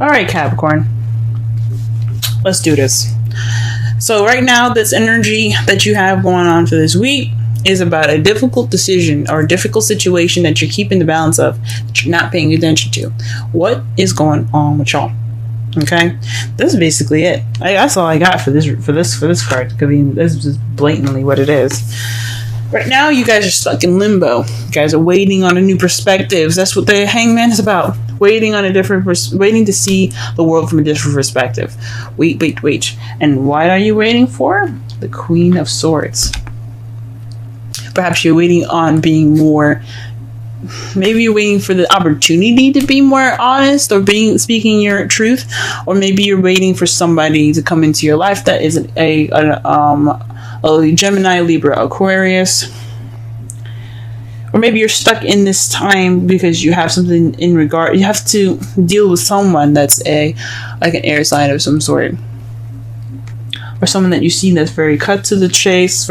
All right, Capricorn. Let's do this. So right now, this energy that you have going on for this week is about a difficult decision or a difficult situation that you're keeping the balance of, that you're not paying attention to. What is going on with y'all? Okay, this is basically it. That's all I got for this card. I mean, this is just blatantly what it is. Right now, you guys are stuck in limbo. You guys are waiting on a new perspective. That's what the Hangman is about. Waiting on waiting to see the world from a different perspective. Wait. And what are you waiting for? The Queen of Swords. Perhaps you're waiting on being more. Maybe you're waiting for the opportunity to be more honest or speaking your truth, or maybe you're waiting for somebody to come into your life that is a Gemini, Libra, Aquarius. Or maybe you're stuck in this time because you have something you have to deal with someone that's like an air sign of some sort. Or someone that you see that's very cut to the chase,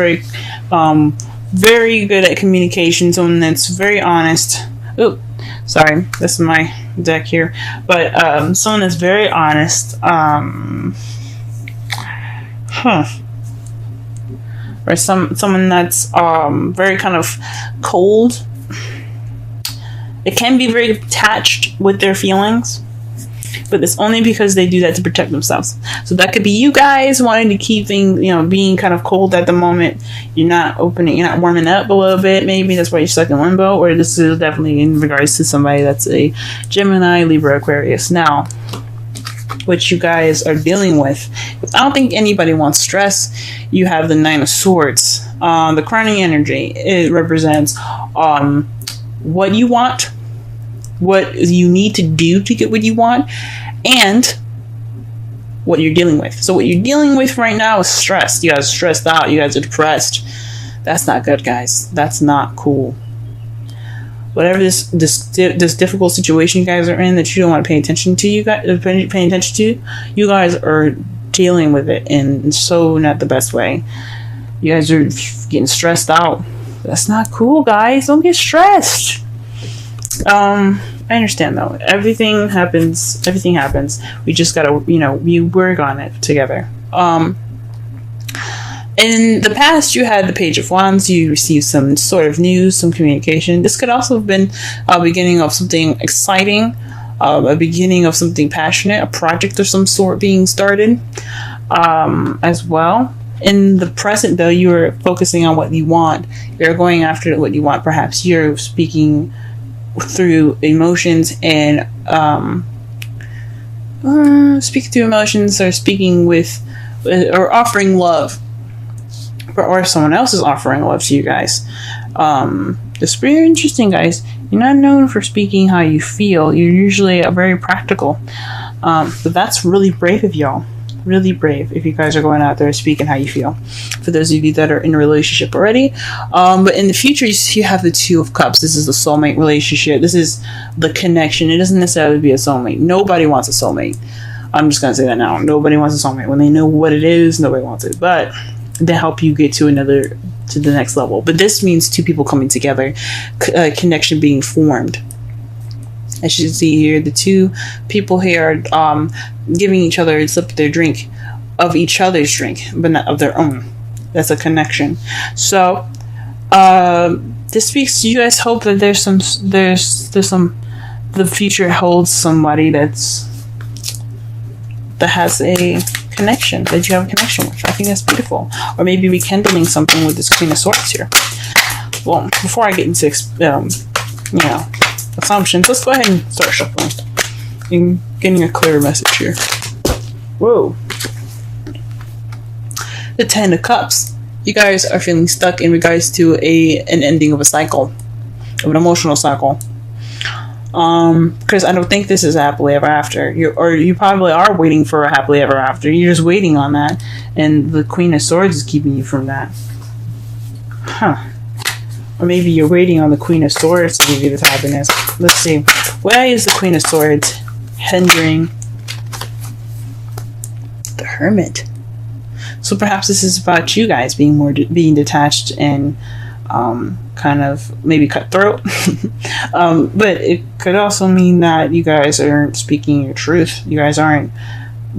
very good at communication, someone that's very honest. Oh, sorry, this is my deck here. But someone that's very honest. Or someone that's very kind of cold. It can be very attached with their feelings, but it's only because they do that to protect themselves. So that could be you guys wanting to keep things, being kind of cold at the moment. You're not warming up a little bit. Maybe that's why you're stuck in limbo. Or this is definitely in regards to somebody that's a Gemini, Libra, Aquarius. Now, what you guys are dealing with, I don't think anybody wants stress. You have the Nine of Swords. The crowning energy, it represents what you want, what you need to do to get what you want, and what you're dealing with. So what you're dealing with right now is stress. You guys are stressed out. You guys are depressed. That's not good, guys. That's not cool. Whatever this difficult situation you guys are in that you don't want to pay attention to, you guys are dealing with it in so not the best way. You guys are getting stressed out. That's not cool, guys. Don't get stressed. I understand though. Everything happens. We just gotta, we work on it together. In the past, you had the Page of Wands. You received some sort of news, some communication. This could also have been a beginning of something exciting, a beginning of something passionate, a project of some sort being started as well. In the present, though, you are focusing on what you want. You're going after what you want. Perhaps you're speaking through emotions and speaking through emotions, or speaking with, or offering love. Or someone else is offering love to you guys. It's very interesting, guys. You're not known for speaking how you feel. You're usually very practical. But that's really brave of y'all. Really brave if you guys are going out there speaking how you feel. For those of you that are in a relationship already. But in the future, you have the Two of Cups. This is the soulmate relationship. This is the connection. It doesn't necessarily be a soulmate. Nobody wants a soulmate. I'm just going to say that now. Nobody wants a soulmate. When they know what it is, nobody wants it. But to help you get to the next level. But this means two people coming together, connection being formed. As you can see here, the two people here are giving each other a sip of their drink, of each other's drink, but not of their own. That's a connection. So this speaks to you guys. Hope that there's some the future holds somebody that has a connection, that you have a connection with. I think that's beautiful. Or maybe rekindling something with this Queen of Swords here. Well, before I get into assumptions, let's go ahead and start shuffling and getting a clearer message here. Whoa. The Ten of Cups. You guys are feeling stuck in regards to an ending of a cycle, of an emotional cycle. Because I don't think this is happily ever after. You probably are waiting for a happily ever after. You're just waiting on that, and the Queen of Swords is keeping you from that. Or maybe you're waiting on the Queen of Swords to give you this happiness. Let's see. Why is the Queen of Swords hindering the Hermit? So perhaps this is about you guys being detached and kind of maybe cutthroat. But it could also mean that you guys aren't speaking your truth. You guys aren't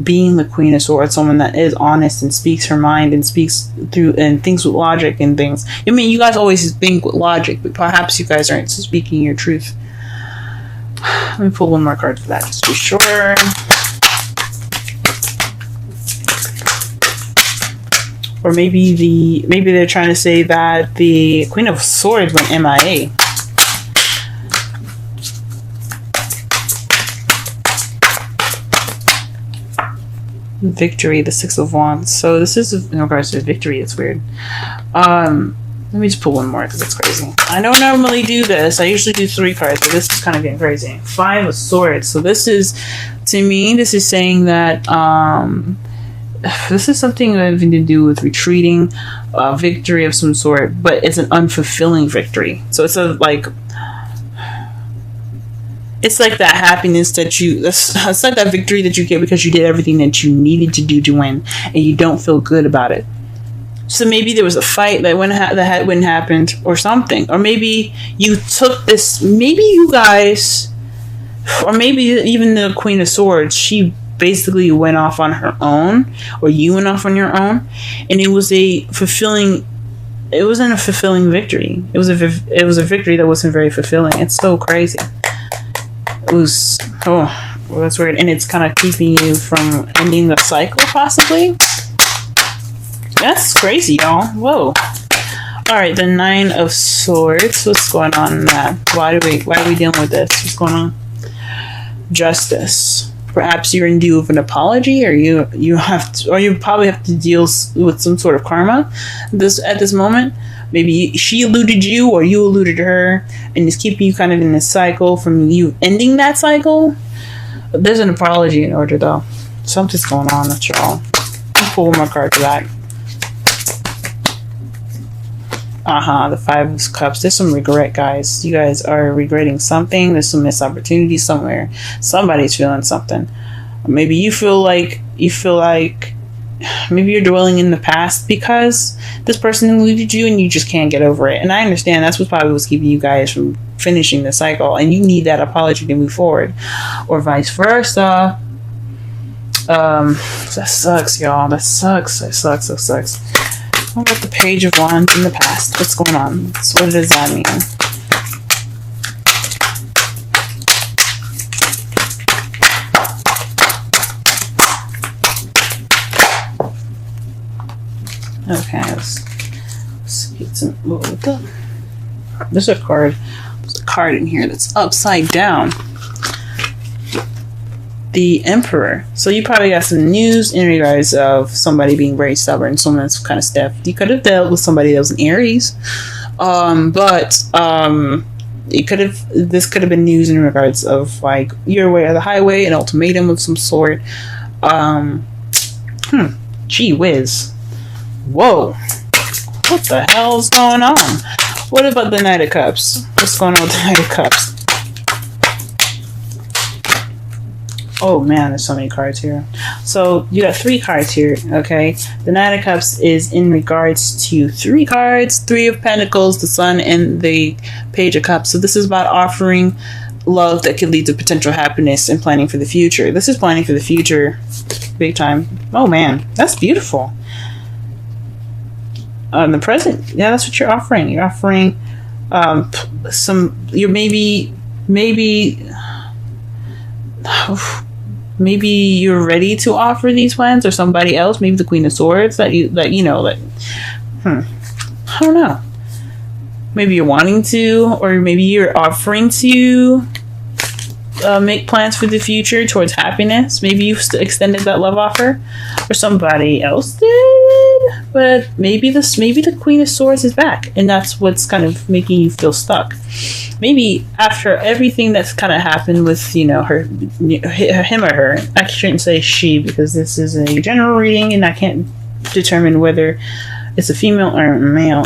being the Queen of Swords, someone that is honest and speaks her mind and speaks through and thinks with logic and things. I mean, you guys always think with logic, but perhaps you guys aren't speaking your truth. Let me pull one more card for that just to be sure. Or maybe they're trying to say that the Queen of Swords went MIA. Victory, the Six of Wands. So this is in regards to victory. It's weird. Let me just pull one more because it's crazy. I don't normally do this. I usually do 3 cards, but this is kind of getting crazy. 5 of Swords. So this is, to me, this is saying that this is something having to do with retreating, victory of some sort, but it's an unfulfilling victory. So it's it's like that happiness that it's like that victory that you get because you did everything that you needed to do to win, and you don't feel good about it. So maybe there was a fight that wouldn't happened or something, or maybe you took this. Maybe you guys, or maybe even the Queen of Swords, she basically went off on her own, or you went off on your own, and it wasn't a fulfilling victory. It was a victory that wasn't very fulfilling. It's so crazy. It was, well, that's weird, and it's kind of keeping you from ending the cycle, possibly. That's crazy, y'all. Whoa. All right, the 9 of Swords. What's going on in that? Why are we dealing with this? What's going on? Justice. Perhaps you're in due of an apology, or you probably have to deal with some sort of karma. At this moment, maybe she eluded you, or you eluded her, and it's keeping you kind of in this cycle from you ending that cycle. There's an apology in order, though. Something's going on, that's all. I'll pull one more card for that. The 5 of Cups. There's some regret, guys. You guys are regretting something. There's some missed opportunity somewhere. Somebody's feeling something. Maybe you feel like maybe you're dwelling in the past because this person eluded you and you just can't get over it. And I understand that's what probably was keeping you guys from finishing the cycle, and you need that apology to move forward, or vice versa. That sucks, y'all. That sucks. What about the Page of Wands in the past? What's going on? So what does that mean? Okay, let's get some. There's a card in here that's upside down. The Emperor. So you probably got some news in regards of somebody being very stubborn, someone that's kind of stiff. You could have dealt with somebody that was an Aries, but this could have been news in regards of like your way or the highway, an ultimatum of some sort. Gee whiz. Whoa. What the hell's going on? What about the Knight of Cups? What's going on with the Knight of Cups? Oh man, there's so many cards here. So you got 3 cards here, okay? The Knight of Cups is in regards to 3 cards: 3 of Pentacles, the Sun, and the Page of Cups. So this is about offering love that could lead to potential happiness and planning for the future. This is planning for the future, big time. Oh man, that's beautiful. The present, yeah, that's what you're offering. You're offering maybe you're ready to offer these plans, or somebody else, maybe the Queen of Swords I don't know. Maybe you're wanting to, or maybe you're offering to make plans for the future towards happiness. Maybe you've extended that love offer, or somebody else did. But maybe the Queen of Swords is back, and that's what's kind of making you feel stuck. Maybe after everything that's kind of happened with him or her. I shouldn't say she, because this is a general reading, and I can't determine whether it's a female or a male.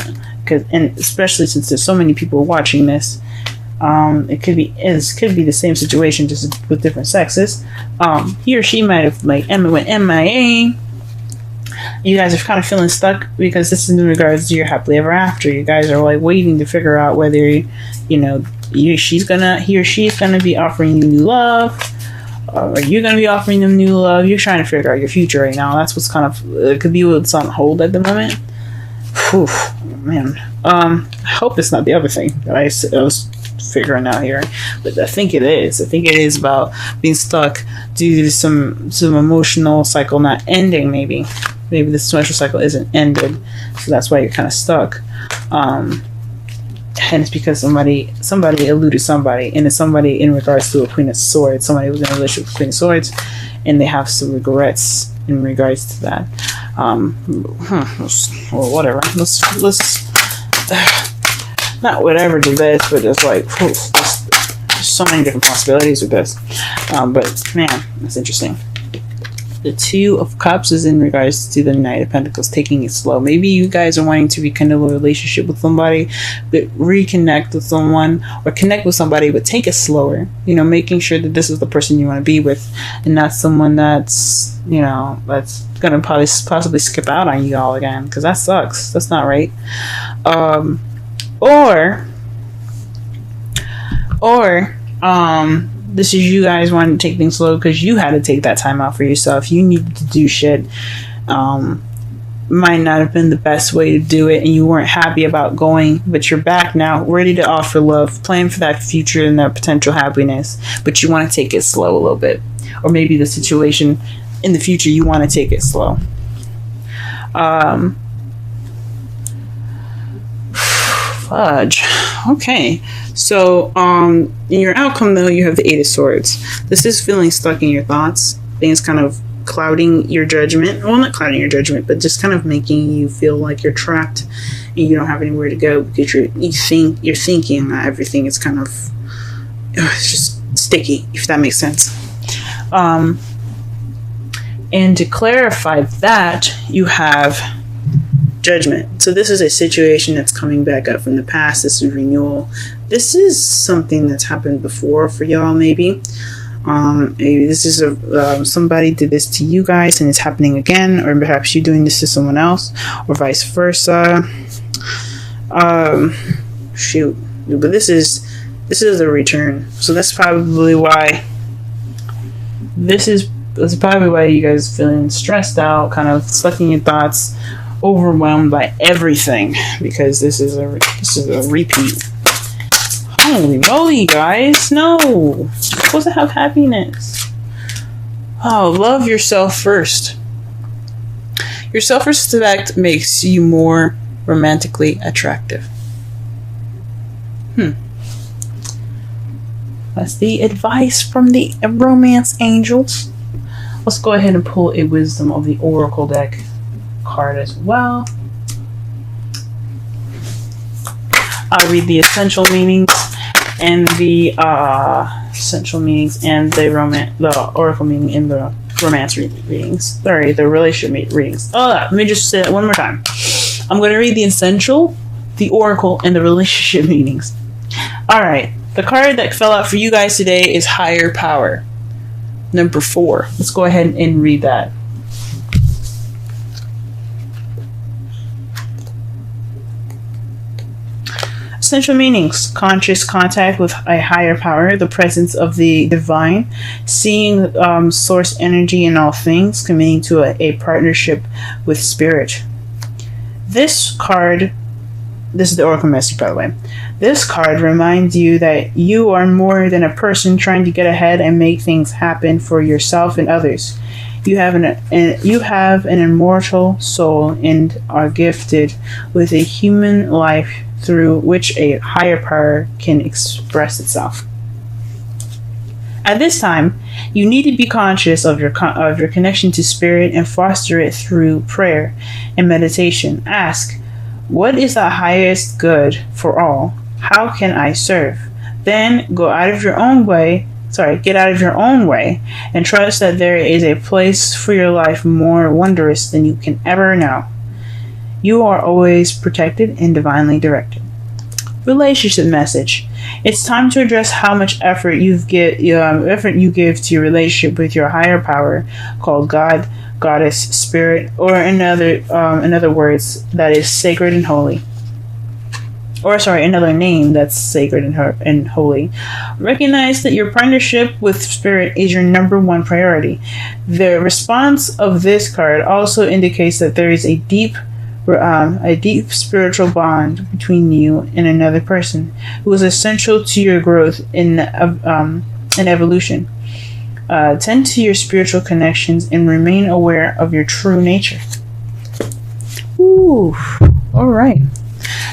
And especially since there's so many people watching this. It could be the same situation, just with different sexes. He or she might have went MIA, you guys are kind of feeling stuck because this is in regards to your happily ever after. You guys are like waiting to figure out whether he or she's gonna be offering you new love, or you're gonna be offering them new love. You're trying to figure out your future right now. That's what's kind of, it could be what's on hold at the moment. Whew, man. I hope it's not the other thing that I was figuring out here, but I think it is. I think it is about being stuck due to some emotional cycle not ending. Maybe the social cycle isn't ended, so that's why you're kind of stuck. And it's because somebody eluded somebody, and it's somebody in regards to a Queen of Swords. Somebody was in a relationship with Queen of Swords, and they have some regrets in regards to that. Or whatever. Let's not whatever to this, but just like there's so many different possibilities with this. But man, that's interesting. The Two of Cups is in regards to the Knight of Pentacles, taking it slow. Maybe you guys are wanting to rekindle a relationship with somebody, but reconnect with someone, or connect with somebody, but take it slower. Making sure that this is the person you want to be with, and not someone that's that's gonna possibly skip out on you all again, because that sucks. That's not right. This is you guys wanting to take things slow because you had to take that time out for yourself. You needed to do shit. Might not have been the best way to do it, and you weren't happy about going, but you're back now, ready to offer love, plan for that future and that potential happiness, but you want to take it slow a little bit. Or maybe the situation in the future, you want to take it slow. Fudge. Okay. So, in your outcome, though, you have the Eight of Swords. This is feeling stuck in your thoughts. Things kind of clouding your judgment. Well, not clouding your judgment, but just kind of making you feel like you're trapped and you don't have anywhere to go because you're thinking that everything is kind of it's just sticky, if that makes sense. And to clarify that, you have Judgment. So this is a situation that's coming back up from the past. This is renewal. This is something that's happened before for y'all, maybe. Maybe this is somebody did this to you guys and it's happening again, or perhaps you're doing this to someone else, or vice versa. Shoot. But this is a return. So that's probably why that's probably why you guys are feeling stressed out, kind of stuck in your thoughts, overwhelmed by everything, because this is a repeat. Holy moly, guys! No, you're supposed to have happiness. Oh, love yourself first. Your self-respect makes you more romantically attractive. That's the advice from the romance angels. Let's go ahead and pull a Wisdom of the Oracle deck card as well. I'll read the essential meanings and the oracle meaning in the romance readings. Sorry, the relationship readings. Let me just say that one more time. I'm going to read the essential, the oracle, and the relationship meanings. Alright, the card that fell out for you guys today is Higher Power. Number 4. Let's go ahead and read that. Essential meanings: conscious contact with a higher power, the presence of the divine, seeing source energy in all things, committing to a partnership with spirit. This is the Oracle message, by the way. This card reminds you that you are more than a person trying to get ahead and make things happen for yourself and others. You have an immortal soul and are gifted with a human life through which a higher power can express itself. At this time, you need to be conscious of your connection to spirit and foster it through prayer and meditation. Ask, what is the highest good for all? How can I serve? Then get out of your own way and trust that there is a place for your life more wondrous than you can ever know. You are always protected and divinely directed. relationship message. It's time to address how much effort you give to your relationship with your higher power, called God, Goddess, Spirit, or in other words, that is sacred and holy. Or sorry, another name that's sacred and holy. Recognize that your partnership with Spirit is your number one priority. The response of this card also indicates that there is a deep spiritual bond between you and another person who is essential to your growth in evolution. Tend to your spiritual connections and remain aware of your true nature. Ooh, all right.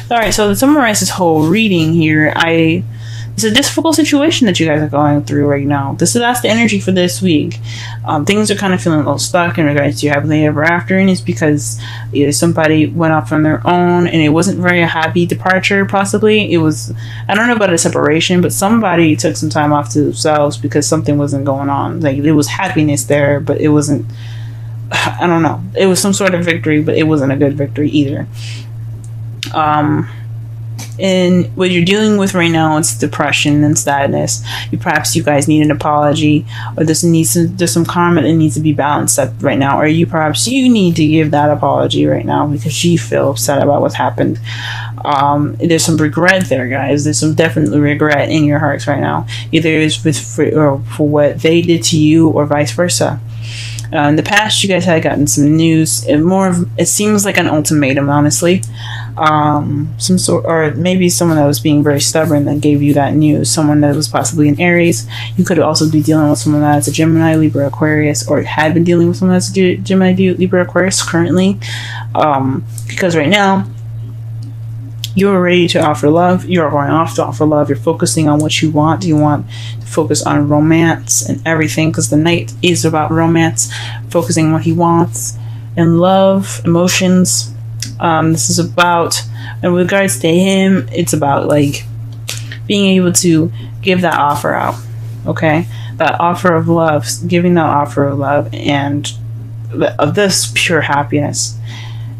All right, so to summarize this whole reading here, it's a difficult situation that you guys are going through right now. That's the energy for this week. Things are kind of feeling a little stuck in regards to your happily ever after, and it's because either somebody went off on their own and it wasn't very a happy departure. Possibly it was, I don't know about a separation, but somebody took some time off to themselves because something wasn't going on. Like, there was happiness there, but it wasn't, I don't know, it was some sort of victory, but it wasn't a good victory either. And what you're dealing with right now, it's depression and sadness. Perhaps you guys need an apology, or there's some karma that needs to be balanced up right now, or you need to give that apology right now because you feel upset about what's happened. There's some regret there, guys. There's some definitely regret in your hearts right now. Either it's for what they did to you, or vice versa. In the past, you guys had gotten some news. It seems like an ultimatum, honestly. Some sort, or maybe someone that was being very stubborn that gave you that news. Someone that was possibly an Aries. You could also be dealing with someone that's a Gemini, Libra, Aquarius, or had been dealing with someone that's a Gemini, Libra, Aquarius currently. Because right now, you're ready to offer love. You're going off to offer love. You're focusing on what you want. You want to focus on romance and everything, because the Knight is about romance, focusing on what he wants and love, emotions. This is about, in regards to him, it's about like being able to give that offer out. Okay, that offer of love, giving that offer of love and of this pure happiness,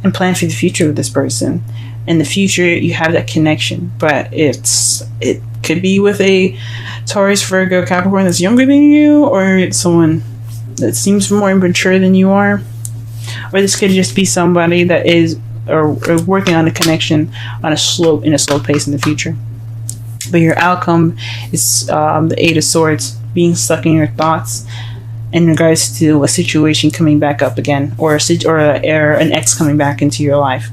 and plan for the future with this person. In the future, you have that connection, but it could be with a Taurus, Virgo, Capricorn that's younger than you, or it's someone that seems more immature than you are, or this could just be somebody that is or working on a connection in a slow pace in the future. But your outcome is the Eight of Swords, being stuck in your thoughts in regards to a situation coming back up again, or an ex coming back into your life.